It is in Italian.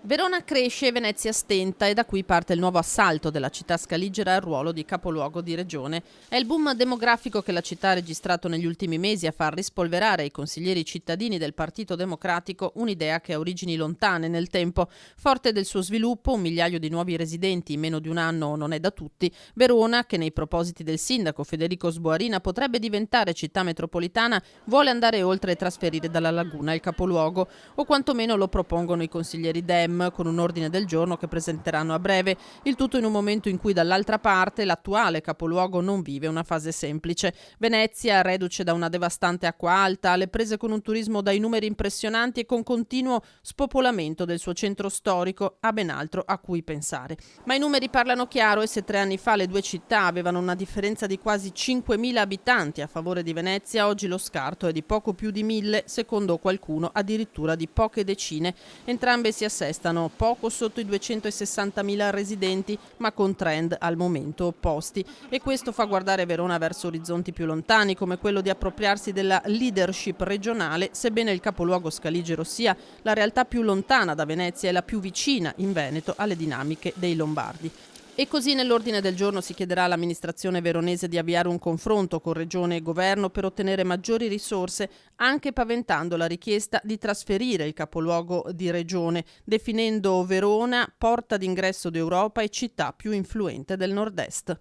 Verona cresce e Venezia stenta e da qui parte il nuovo assalto della città scaligera al ruolo di capoluogo di regione. È il boom demografico che la città ha registrato negli ultimi mesi a far rispolverare ai consiglieri cittadini del Partito Democratico un'idea che ha origini lontane nel tempo. Forte del suo sviluppo, 1 migliaio di nuovi residenti in meno di un anno non è da tutti. Verona, che nei propositi del sindaco Federico Sboarina potrebbe diventare città metropolitana, vuole andare oltre e trasferire dalla laguna il capoluogo, o quantomeno lo propongono i consiglieri Dem con un ordine del giorno che presenteranno a breve. Il tutto in un momento in cui dall'altra parte l'attuale capoluogo non vive una fase semplice. Venezia, reduce da una devastante acqua alta, alle prese con un turismo dai numeri impressionanti e con continuo spopolamento del suo centro storico, ha ben altro a cui pensare. Ma i numeri parlano chiaro e se 3 anni fa le due città avevano una differenza di quasi 5.000 abitanti a favore di Venezia, oggi lo scarto è di poco più di 1.000, secondo qualcuno addirittura di poche decine. Entrambe si assestano poco sotto i 260.000 residenti, ma con trend al momento opposti. E questo fa guardare Verona verso orizzonti più lontani, come quello di appropriarsi della leadership regionale, sebbene il capoluogo scaligero sia la realtà più lontana da Venezia e la più vicina in Veneto alle dinamiche dei lombardi. E così nell'ordine del giorno si chiederà all'amministrazione veronese di avviare un confronto con Regione e Governo per ottenere maggiori risorse, anche paventando la richiesta di trasferire il capoluogo di Regione, definendo Verona porta d'ingresso d'Europa e città più influente del nord-est.